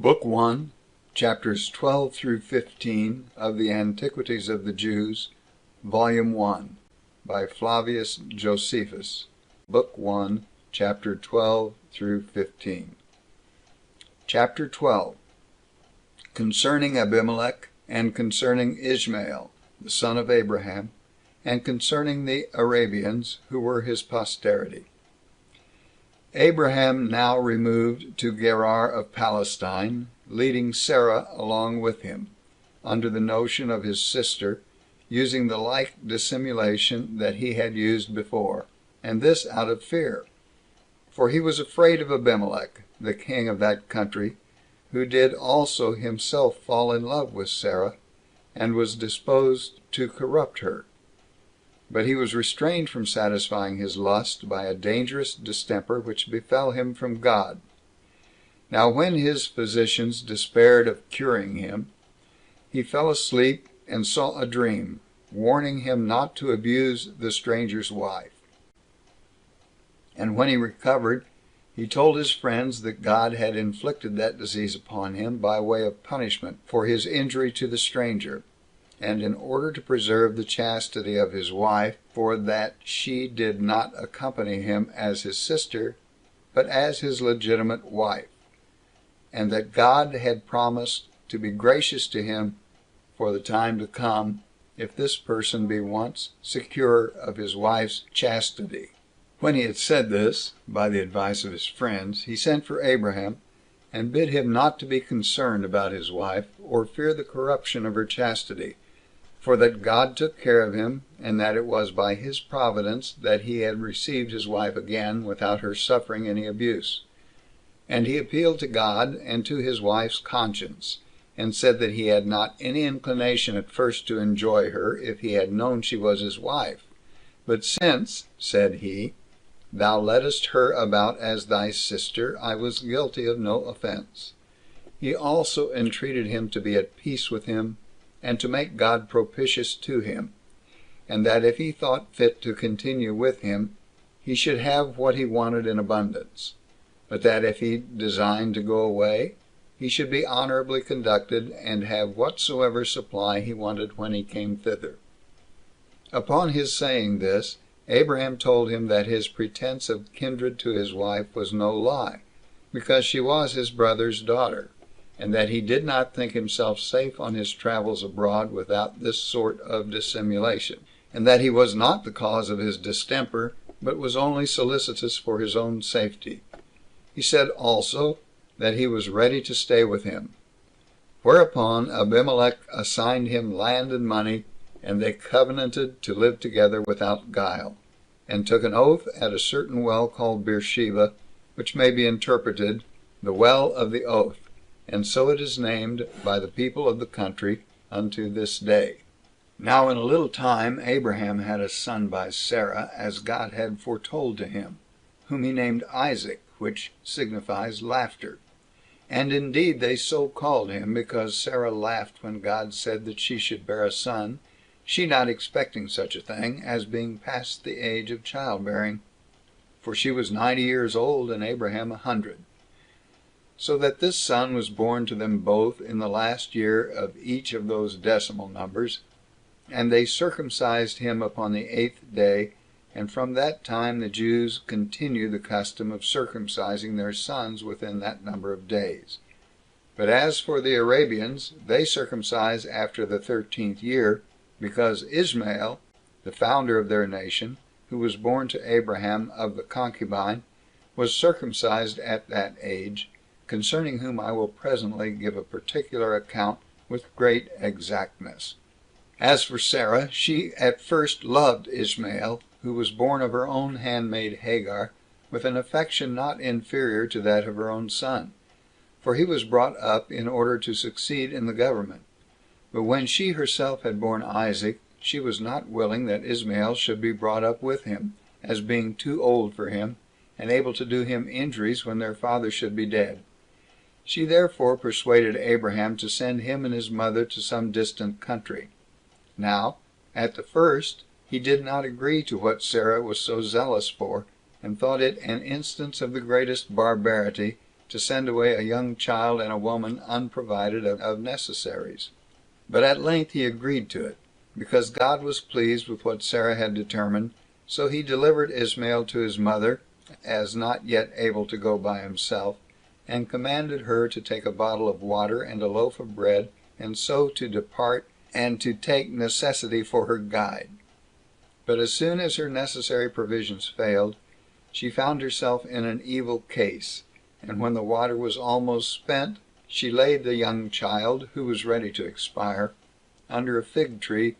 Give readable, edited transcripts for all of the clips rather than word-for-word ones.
Book 1, Chapters 12 through 15 of the Antiquities of the Jews, Volume 1, by Flavius Josephus. Book 1, Chapter 12 through 15. Chapter 12. Concerning Abimelech, and concerning Ishmael, the son of Abraham, and concerning the Arabians, who were his posterity. Abraham now removed to Gerar of Palestine, leading Sarah along with him, under the notion of his sister, using the like dissimulation that he had used before, and this out of fear. For he was afraid of Abimelech, the king of that country, who did also himself fall in love with Sarah, and was disposed to corrupt her. But he was restrained from satisfying his lust by a dangerous distemper which befell him from God. Now when his physicians despaired of curing him, he fell asleep and saw a dream, warning him not to abuse the stranger's wife. And when he recovered, he told his friends that God had inflicted that disease upon him by way of punishment for his injury to the stranger, and in order to preserve the chastity of his wife, for that she did not accompany him as his sister, but as his legitimate wife, and that God had promised to be gracious to him for the time to come, if this person be once secure of his wife's chastity. When he had said this, by the advice of his friends, he sent for Abraham, and bid him not to be concerned about his wife, or fear the corruption of her chastity, for that God took care of him, and that it was by his providence that he had received his wife again without her suffering any abuse. And he appealed to God and to his wife's conscience, and said that he had not any inclination at first to enjoy her if he had known she was his wife. But since, said he, thou leddest her about as thy sister, I was guilty of no offense. He also entreated him to be at peace with him, and to make God propitious to him, and that if he thought fit to continue with him, he should have what he wanted in abundance, but that if he designed to go away, he should be honorably conducted, and have whatsoever supply he wanted when he came thither. Upon his saying this, Abraham told him that his pretense of kindred to his wife was no lie, because she was his brother's daughter, and that he did not think himself safe on his travels abroad without this sort of dissimulation, and that he was not the cause of his distemper, but was only solicitous for his own safety. He said also that he was ready to stay with him. Whereupon Abimelech assigned him land and money, and they covenanted to live together without guile, and took an oath at a certain well called Beersheba, which may be interpreted, the well of the oath, and so it is named by the people of the country unto this day. Now in a little time Abraham had a son by Sarah, as God had foretold to him, whom he named Isaac, which signifies laughter. And indeed they so called him, because Sarah laughed when God said that she should bear a son, she not expecting such a thing, as being past the age of childbearing, for she was 90 years old, and Abraham 100. So that this son was born to them both in the last year of each of those decimal numbers, and they circumcised him upon the 8th day, and from that time the Jews continue the custom of circumcising their sons within that number of days. But as for the Arabians, they circumcise after the 13th year, because Ishmael, the founder of their nation, who was born to Abraham of the concubine, was circumcised at that age, concerning whom I will presently give a particular account with great exactness. As for Sarah, she at first loved Ishmael, who was born of her own handmaid Hagar, with an affection not inferior to that of her own son, for he was brought up in order to succeed in the government. But when she herself had borne Isaac, she was not willing that Ishmael should be brought up with him, as being too old for him, and able to do him injuries when their father should be dead. She therefore persuaded Abraham to send him and his mother to some distant country. Now, at the first, he did not agree to what Sarah was so zealous for, and thought it an instance of the greatest barbarity to send away a young child and a woman unprovided of necessaries. But at length he agreed to it, because God was pleased with what Sarah had determined. So he delivered Ishmael to his mother, as not yet able to go by himself, and commanded her to take a bottle of water and a loaf of bread, and so to depart, and to take necessity for her guide. But as soon as her necessary provisions failed, she found herself in an evil case, and when the water was almost spent, she laid the young child, who was ready to expire, under a fig tree,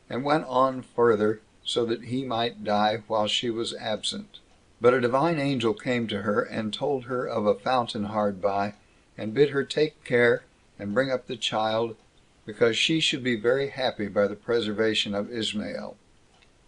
and went on further, so that he might die while she was absent. But a divine angel came to her, and told her of a fountain hard by, and bid her take care and bring up the child, because she should be very happy by the preservation of Ishmael.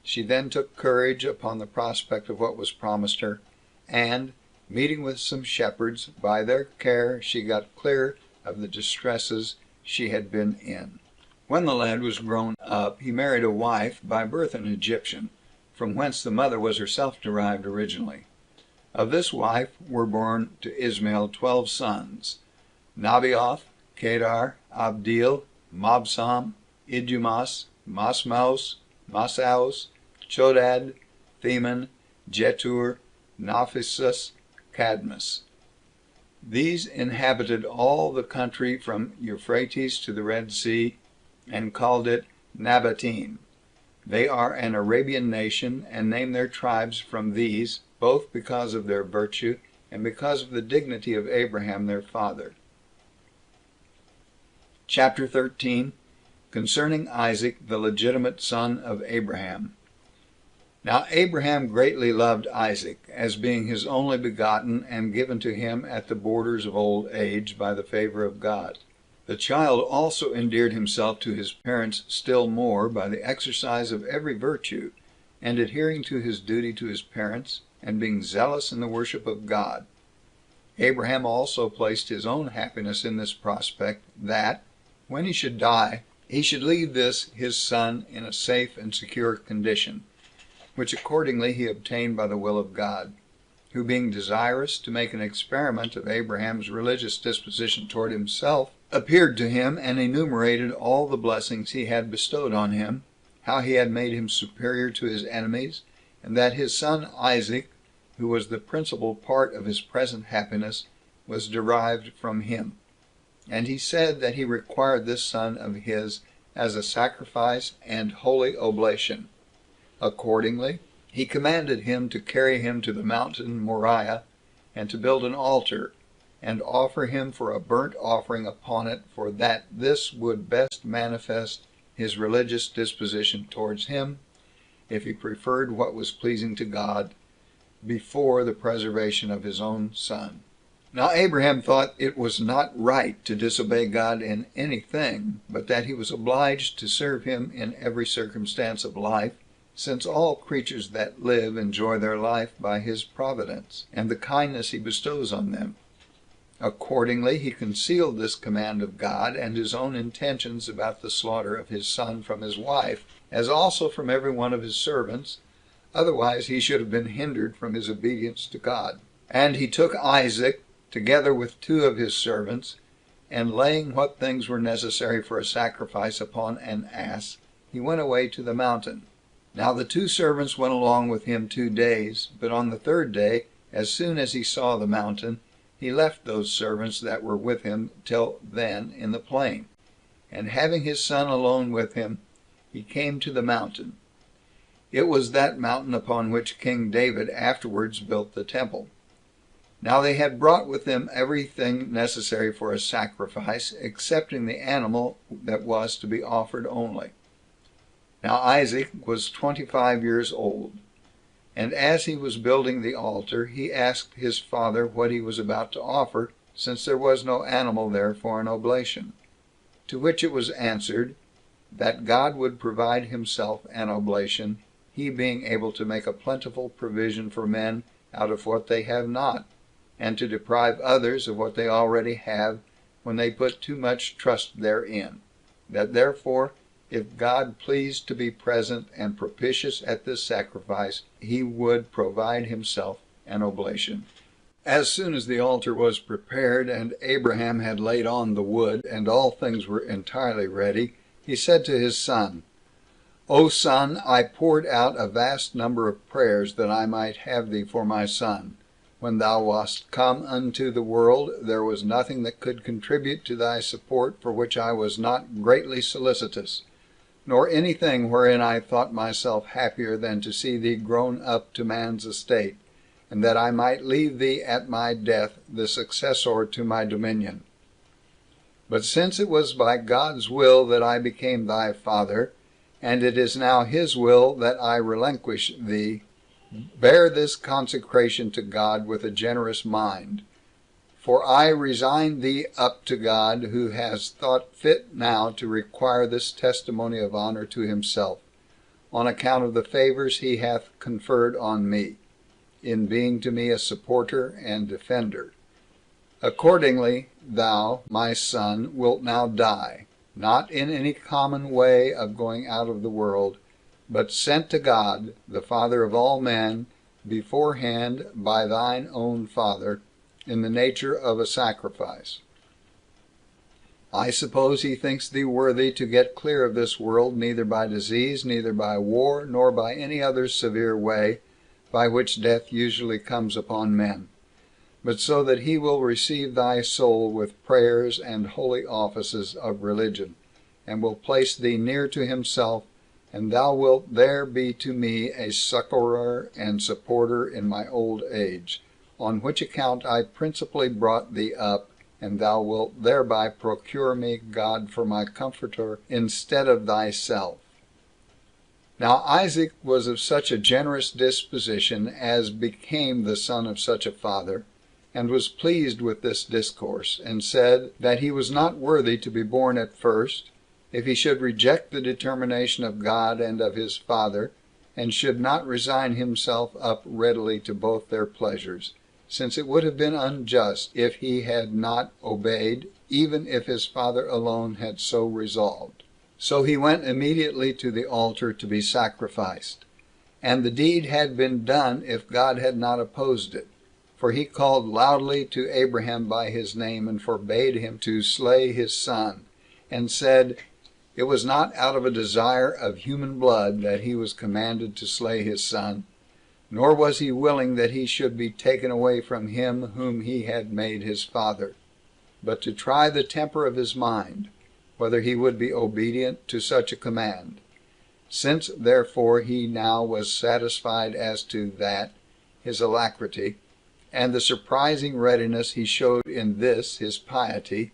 She then took courage upon the prospect of what was promised her, and, meeting with some shepherds, by their care she got clear of the distresses she had been in. When the lad was grown up, he married a wife, by birth an Egyptian, from whence the mother was herself derived originally. Of this wife were born to Ishmael 12 sons: Nabioth, Kedar, Abdil, Mabsam, Idumas, Masmaus, Masaus, Chodad, Theman, Jetur, Naphisus, Cadmus. These inhabited all the country from Euphrates to the Red Sea, and called it Nabatean. They are an Arabian nation, and name their tribes from these, both because of their virtue, and because of the dignity of Abraham their father. Chapter 13. Concerning Isaac, the legitimate son of Abraham. Now Abraham greatly loved Isaac, as being his only begotten, and given to him at the borders of old age by the favor of God. The child also endeared himself to his parents still more by the exercise of every virtue, and adhering to his duty to his parents, and being zealous in the worship of God. Abraham also placed his own happiness in this prospect, that, when he should die, he should leave this his son in a safe and secure condition, which accordingly he obtained by the will of God, who being desirous to make an experiment of Abraham's religious disposition toward himself, appeared to him, and enumerated all the blessings he had bestowed on him, how he had made him superior to his enemies, and that his son Isaac, who was the principal part of his present happiness, was derived from him. And he said that he required this son of his as a sacrifice and holy oblation. Accordingly, he commanded him to carry him to the mountain Moriah, and to build an altar, and offer him for a burnt offering upon it, for that this would best manifest his religious disposition towards him, if he preferred what was pleasing to God, before the preservation of his own son. Now Abraham thought it was not right to disobey God in anything, but that he was obliged to serve him in every circumstance of life, since all creatures that live enjoy their life by his providence, and the kindness he bestows on them. Accordingly, he concealed this command of God, and his own intentions about the slaughter of his son, from his wife, as also from every one of his servants, otherwise he should have been hindered from his obedience to God. And he took Isaac, together with 2 of his servants, and laying what things were necessary for a sacrifice upon an ass, he went away to the mountain. Now the 2 servants went along with him 2 days, but on the 3rd day, as soon as he saw the mountain, he left those servants that were with him till then in the plain, and having his son alone with him, he came to the mountain. It was that mountain upon which King David afterwards built the temple. Now they had brought with them everything necessary for a sacrifice, excepting the animal that was to be offered only. Now Isaac was 25 years old, and as he was building the altar, he asked his father what he was about to offer, since there was no animal there for an oblation. To which it was answered, that God would provide himself an oblation, he being able to make a plentiful provision for men out of what they have not, and to deprive others of what they already have, when they put too much trust therein. That therefore, if God pleased to be present and propitious at this sacrifice, he would provide himself an oblation. As soon as the altar was prepared, and Abraham had laid on the wood, and all things were entirely ready, he said to his son, O son, I poured out a vast number of prayers that I might have thee for my son. When thou wast come unto the world, there was nothing that could contribute to thy support for which I was not greatly solicitous, nor anything wherein I thought myself happier than to see thee grown up to man's estate, and that I might leave thee at my death the successor to my dominion. But since it was by God's will that I became thy father, and it is now his will that I relinquish thee, bear this consecration to God with a generous mind. For I resign thee up to God, who has thought fit now to require this testimony of honor to himself, on account of the favors he hath conferred on me, in being to me a supporter and defender. Accordingly, thou, my son, wilt now die, not in any common way of going out of the world, but sent to God, the Father of all men, beforehand by thine own father, in the nature of a sacrifice. I suppose he thinks thee worthy to get clear of this world, neither by disease, neither by war, nor by any other severe way, by which death usually comes upon men, but so that he will receive thy soul with prayers and holy offices of religion, and will place thee near to himself, and thou wilt there be to me a succorer and supporter in my old age, on which account I principally brought thee up, and thou wilt thereby procure me God for my comforter instead of thyself. Now Isaac was of such a generous disposition as became the son of such a father, and was pleased with this discourse, and said that he was not worthy to be born at first, if he should reject the determination of God and of his father, and should not resign himself up readily to both their pleasures, since it would have been unjust if he had not obeyed, even if his father alone had so resolved. So he went immediately to the altar to be sacrificed. And the deed had been done if God had not opposed it. For he called loudly to Abraham by his name, and forbade him to slay his son, and said, It was not out of a desire of human blood that he was commanded to slay his son, nor was he willing that he should be taken away from him whom he had made his father, but to try the temper of his mind, whether he would be obedient to such a command. Since therefore he now was satisfied as to that, his alacrity, and the surprising readiness he showed in this his piety,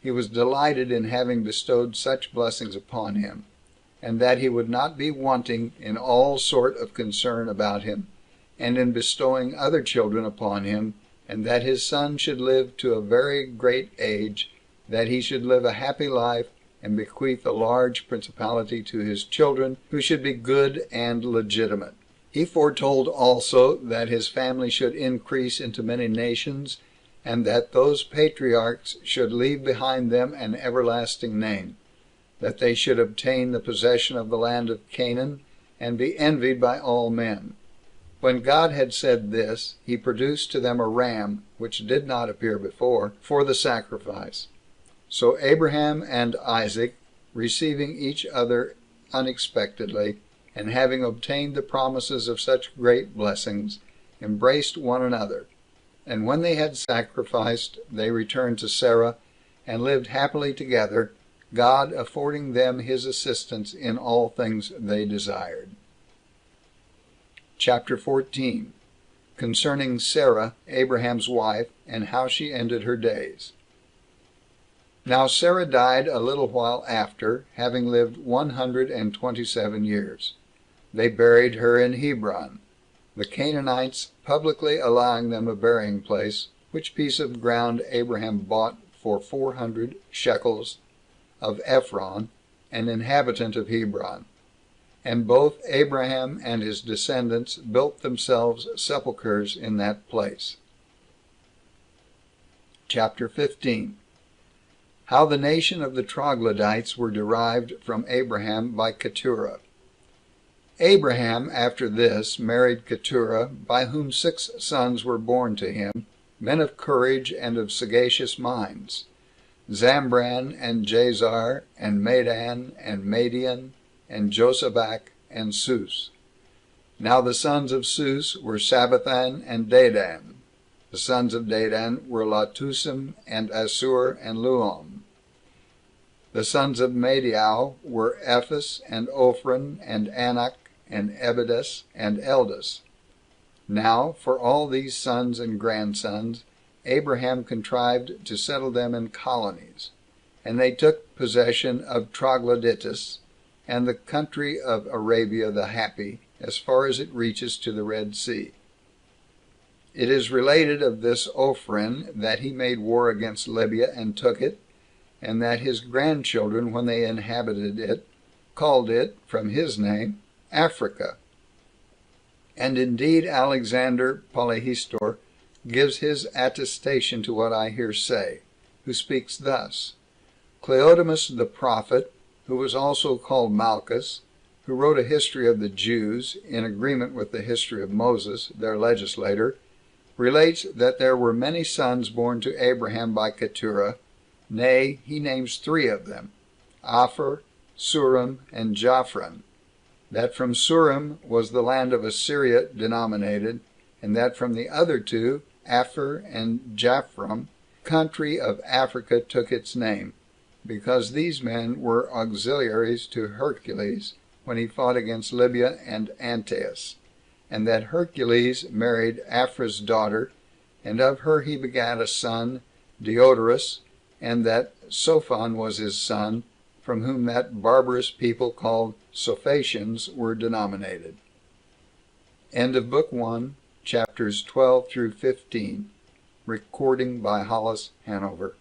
he was delighted in having bestowed such blessings upon him, and that he would not be wanting in all sort of concern about him, and in bestowing other children upon him, and that his son should live to a very great age, that he should live a happy life, and bequeath a large principality to his children, who should be good and legitimate. He foretold also that his family should increase into many nations, and that those patriarchs should leave behind them an everlasting name, that they should obtain the possession of the land of Canaan, and be envied by all men. When God had said this, he produced to them a ram, which did not appear before, for the sacrifice. So Abraham and Isaac, receiving each other unexpectedly, and having obtained the promises of such great blessings, embraced one another. And when they had sacrificed, they returned to Sarah, and lived happily together, God affording them his assistance in all things they desired. Chapter 14. Concerning Sarah, Abraham's wife, and how she ended her days. Now Sarah died a little while after, having lived 127 years. They buried her in Hebron, the Canaanites publicly allowing them a burying place, which piece of ground Abraham bought for 400 shekels of Ephron, an inhabitant of Hebron. And both Abraham and his descendants built themselves sepulchres in that place. Chapter 15. How the nation of the troglodytes were derived from Abraham by Keturah. Abraham after this married Keturah, by whom 6 sons were born to him, men of courage and of sagacious minds, Zambran, and Jazar, and Medan, and Madian, and Josabak, and Sus. Now the sons of Sus were Sabbathan and Dedan. The sons of Dedan were Latusim, and Assur, and Luam. The sons of Madiau were Ephes, and Ophran, and Anak, and Ebidas, and Eldus. Now, for all these sons and grandsons, Abraham contrived to settle them in colonies, and they took possession of Troglodytis, and the country of Arabia the Happy, as far as it reaches to the Red Sea. It is related of this Ophran that he made war against Libya and took it, and that his grandchildren, when they inhabited it, called it, from his name, Africa. And indeed Alexander Polyhistor gives his attestation to what I here say, who speaks thus: Cleodemus the prophet, who was also called Malchus, who wrote a history of the Jews, in agreement with the history of Moses, their legislator, relates that there were many sons born to Abraham by Keturah. Nay, he names 3 of them, Aphor, Surim, and Japhran. That from Surim was the land of Assyria denominated, and that from the other 2, Aphor and Japhram, country of Africa took its name, because these men were auxiliaries to Hercules when he fought against Libya and Antaeus, and that Hercules married Aphra's daughter, and of her he begat a son, Diodorus, and that Sophon was his son, from whom that barbarous people called Sophacians were denominated. End of Book 1, chapters 12 through 15. Recording by Hollis, Hanover.